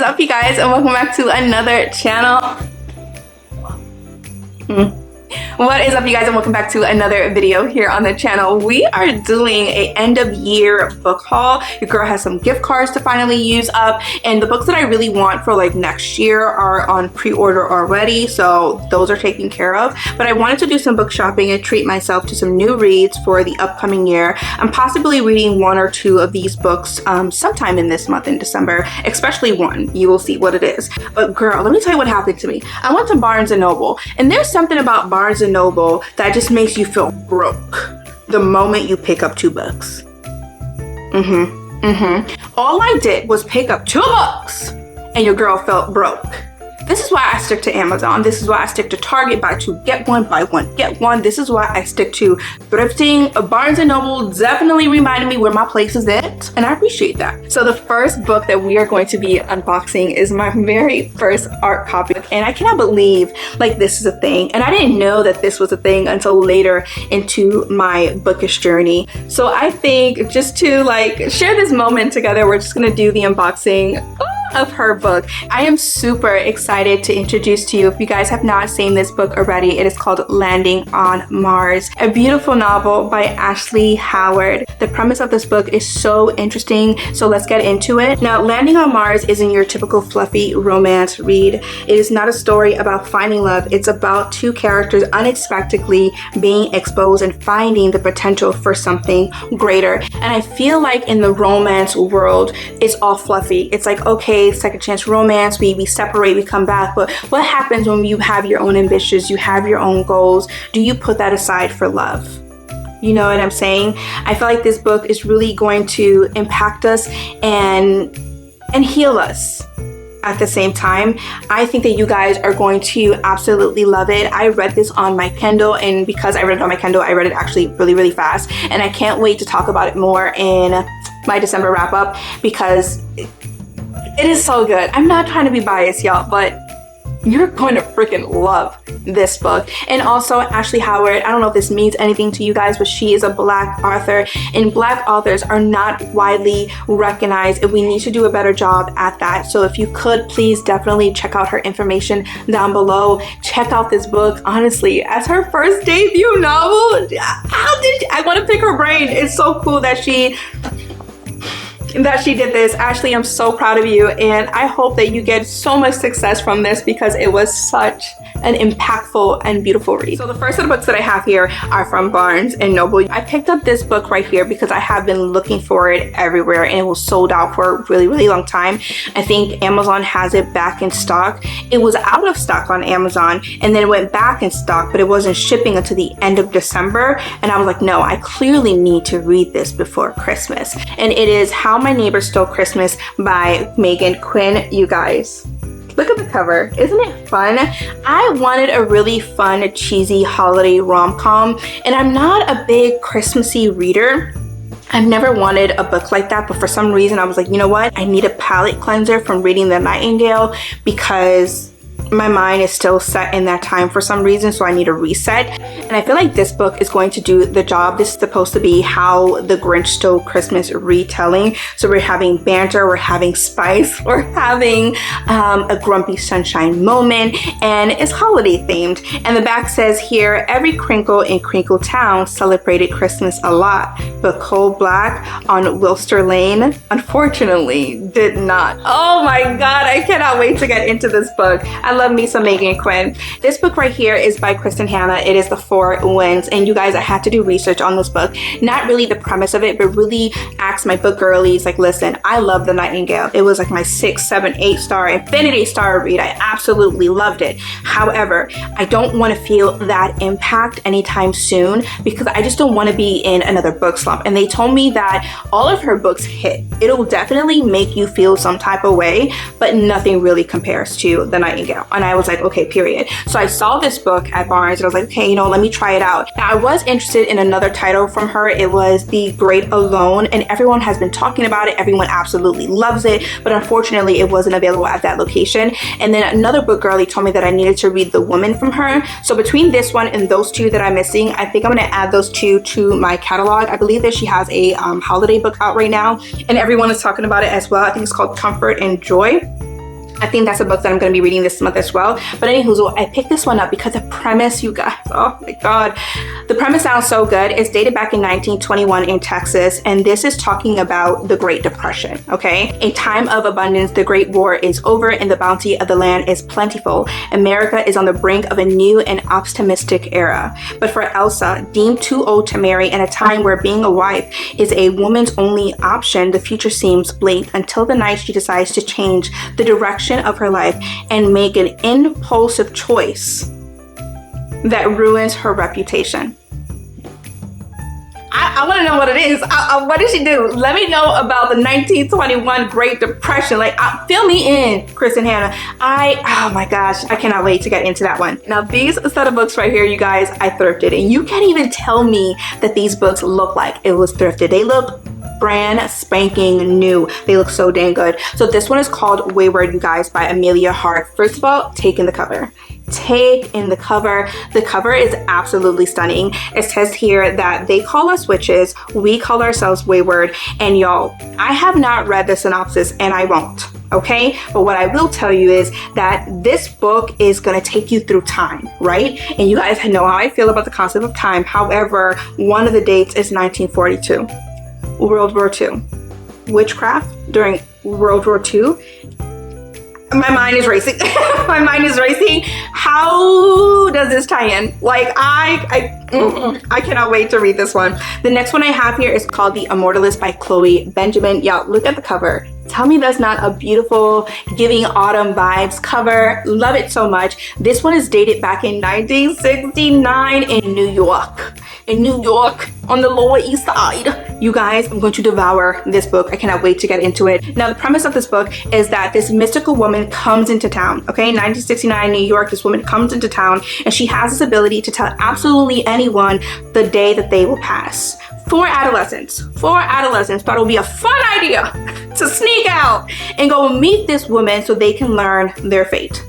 up, you guys, and welcome back to another channel. What is up, you guys, and welcome back to another video here on the channel. We are doing a end of year book haul. Your girl has some gift cards to finally use up, and the books that I really want for like next year are on pre-order already, so those are taken care of. But I wanted to do some book shopping and treat myself to some new reads for the upcoming year. I'm possibly reading one or two of these books sometime in this month in December, especially one. You will see what it is. But girl, let me tell you what happened to me. I went to Barnes & Noble, and there's something about Barnes & Noble that just makes you feel broke the moment you pick up two books. All I did was pick up two books and your girl felt broke. This is why I stick to Amazon. This is why I stick to Target, buy two, get one, buy one, get one. This is why I stick to thrifting. Barnes & Noble definitely reminded me where my place is at, and I appreciate that. So the first book that we are going to be unboxing is my very first art copy, and I cannot believe like this is a thing. And I didn't know that this was a thing until later into my bookish journey. So I think just to like share this moment together, we're just gonna do the unboxing of her book. I am super excited to introduce to you, if you guys have not seen this book already, it is called Landing on Mars, a beautiful novel by Ashley Howard. The premise of this book is so interesting, so let's get into it. Now, Landing on Mars isn't your typical fluffy romance read. It is not a story about finding love. It's about two characters unexpectedly being exposed and finding the potential for something greater. And I feel like in the romance world, it's all fluffy. It's like, okay, second chance romance, we separate, we come back, but what happens when you have your own ambitions, you have your own goals? Do you put that aside for love? You know what I'm saying? I feel like this book is really going to impact us and heal us at the same time. I think that you guys are going to absolutely love it. I read this on my Kindle, and because I read it on my Kindle, I read it actually really fast, and I can't wait to talk about it more in my December wrap up because it is so good. I'm not trying to be biased, y'all, but you're going to freaking love this book. And also, Ashley Howard, I don't know if this means anything to you guys, but she is a Black author, and Black authors are not widely recognized, and we need to do a better job at that. So if you could, please definitely check out her information down below. Check out this book. Honestly, as her first debut novel, I want to pick her brain. It's so cool that she did this. Ashley, I'm so proud of you, and I hope that you get so much success from this because it was such an impactful and beautiful read. So the first of the books that I have here are from Barnes & Noble. I picked up this book right here because I have been looking for it everywhere, and it was sold out for a really long time. I think Amazon has it back in stock. It was out of stock on Amazon, and then it went back in stock, but it wasn't shipping until the end of December, and I was like, no, I clearly need to read this before Christmas. And it is How My Neighbor Stole Christmas by Megan Quinn, you guys. Look at the cover. Isn't it fun? I wanted a really fun, cheesy holiday rom-com, and I'm not a big Christmassy reader. I've never wanted a book like that, but for some reason I was like, you know what? I need a palate cleanser from reading The Nightingale because my mind is still set in that time for some reason, so I need a reset. And I feel like this book is going to do the job. This is supposed to be How the Grinch Stole Christmas retelling. So we're having banter, we're having spice, we're having a grumpy sunshine moment, and it's holiday themed. And the back says here, every crinkle in Crinkle Town celebrated Christmas a lot, but Coal Black on Wilster Lane unfortunately did not. Oh my God, I cannot wait to get into this book. I love me some Megan Quinn. This book right here is by Kristen Hanna. It is The Four Winds, and you guys, I had to do research on this book. Not really the premise of it, but really ask my book girlies, like, listen, I love The Nightingale. It was like my 6, 7, 8 star infinity star read. I absolutely loved it. However, I don't want to feel that impact anytime soon because I just don't want to be in another book slump. And they told me that all of her books hit. It'll definitely make you feel some type of way, but nothing really compares to The Nightingale. And I was like, okay, period. So I saw this book at Barnes and I was like, okay, you know, let me try it out. Now, I was interested in another title from her. It was The Great Alone, and everyone has been talking about it. Everyone absolutely loves it, but unfortunately it wasn't available at that location. And then another book girlie told me that I needed to read The Woman from her. So between this one and those two that I'm missing, I think I'm gonna add those two to my catalog. I believe that she has a holiday book out right now, and everyone is talking about it as well. I think it's called Comfort and Joy. I think that's a book that I'm going to be reading this month as well. But anywho, I picked this one up because the premise, you guys, oh my God. The premise sounds so good. It's dated back in 1921 in Texas. And this is talking about the Great Depression, okay? A time of abundance, the Great War is over and the bounty of the land is plentiful. America is on the brink of a new and optimistic era. But for Elsa, deemed too old to marry in a time where being a wife is a woman's only option, the future seems bleak until the night she decides to change the direction of her life and make an impulsive choice that ruins her reputation. I want to know what it is. What did she do? Let me know about the 1921 Great Depression. Like, fill me in, Chris and Hannah. Oh my gosh, I cannot wait to get into that one. Now, these set of books right here, you guys, I thrifted. And you can't even tell me that these books look like it was thrifted. They look brand spanking new. They look so dang good. So this one is called Wayward, you guys, by Amelia Hart. First of all, take in the cover. Take in the cover. The cover is absolutely stunning. It says here that they call us witches, we call ourselves wayward, and y'all, I have not read the synopsis and I won't, okay? But what I will tell you is that this book is gonna take you through time, right? And you guys know how I feel about the concept of time. However, one of the dates is 1942, World War II. Witchcraft during World War II. My mind is racing. My mind is racing. How does this tie in? Like, I cannot wait to read this one. The next one I have here is called The Immortalist by Chloe Benjamin. Y'all, look at the cover. Tell me that's not a beautiful, giving autumn vibes cover. Love it so much. This one is dated back in 1969 in New York. In New York, on the Lower East Side. You guys, I'm going to devour this book. I cannot wait to get into it. Now, the premise of this book is that this mystical woman comes into town, okay? 1969, New York, this woman comes into town and she has this ability to tell absolutely anyone the day that they will pass. For adolescents, thought it would be a fun idea to sneak out and go meet this woman so they can learn their fate.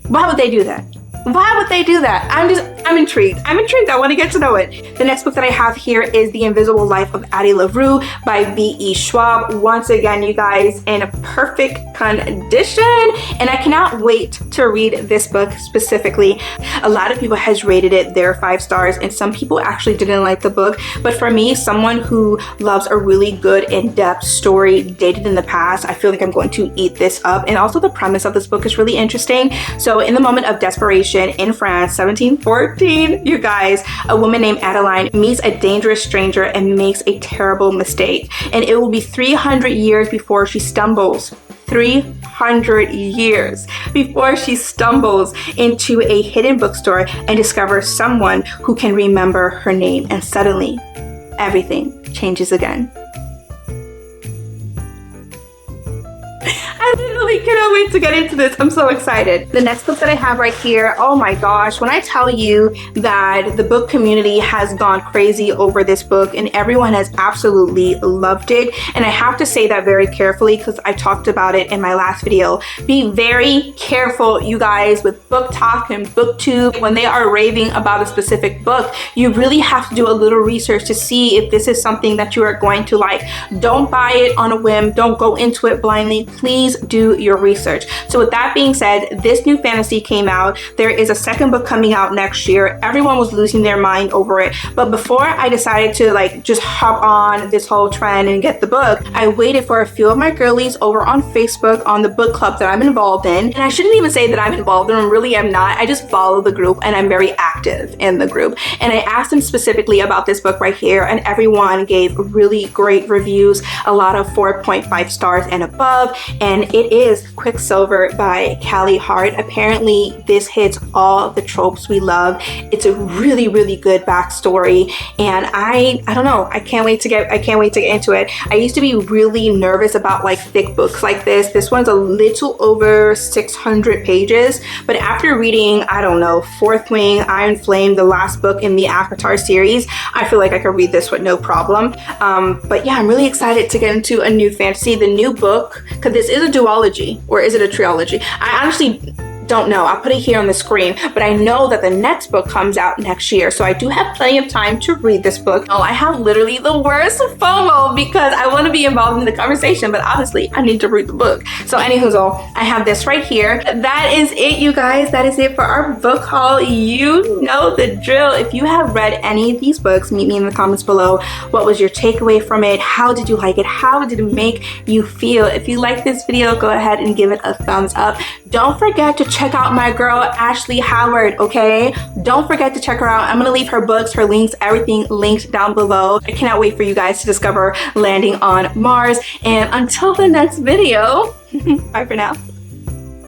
Why would they do that? Why would they do that? I'm intrigued. I want to get to know it. The next book that I have here is The Invisible Life of Addie LaRue by V.E. Schwab. Once again, you guys, in perfect condition. And I cannot wait to read this book specifically. A lot of people has rated it their 5 stars and some people actually didn't like the book. But for me, someone who loves a really good in-depth story dated in the past, I feel like I'm going to eat this up. And also the premise of this book is really interesting. So in the moment of desperation, in France, 1714, you guys, a woman named Adeline meets a dangerous stranger and makes a terrible mistake. And it will be 300 years before she stumbles. 300 years before she stumbles into a hidden bookstore and discovers someone who can remember her name. And suddenly, everything changes again. I literally cannot wait to get into this. I'm so excited. The next book that I have right here, oh my gosh, when I tell you that the book community has gone crazy over this book and everyone has absolutely loved it. And I have to say that very carefully because I talked about it in my last video. Be very careful, you guys, with book talk and booktube. When they are raving about a specific book, you really have to do a little research to see if this is something that you are going to like. Don't buy it on a whim. Don't go into it blindly. Please do your research. So with that being said, this new fantasy came out. There is a second book coming out next year. Everyone was losing their mind over it. But before I decided to like just hop on this whole trend and get the book, I waited for a few of my girlies over on Facebook on the book club that I'm involved in. And I shouldn't even say that I'm involved in, really I'm not. I just follow the group and I'm very active in the group. And I asked them specifically about this book right here and everyone gave really great reviews, a lot of 4.5 stars and above. And it is Quicksilver by Callie Hart. Apparently this hits all the tropes we love. It's a really, really good backstory. And I don't know, I can't wait to get into it. I used to be really nervous about like thick books like this. This one's a little over 600 pages, but after reading, I don't know, Fourth Wing, Iron Flame, the last book in the Avatar series, I feel like I could read this with no problem. But yeah, I'm really excited to get into a new fantasy. The new book, because this is a duology, or is it a trilogy? I honestly Don't know. I'll put it here on the screen, but I know that the next book comes out next year, so I do have plenty of time to read this book. Oh, I have literally the worst FOMO because I want to be involved in the conversation, but obviously I need to read the book. So anywho, I have this right here. That is it, you guys. That is it for our book haul. You know the drill. If you have read any of these books, meet me in the comments below. What was your takeaway from it? How did you like it? How did it make you feel? If you like this video, go ahead and give it a thumbs up. Don't forget to check out my girl Ashley Howard, okay? Don't forget to check her out. I'm gonna leave her books, her links, everything linked down below. I cannot wait for you guys to discover landing on Mars. And until the next video, bye for now.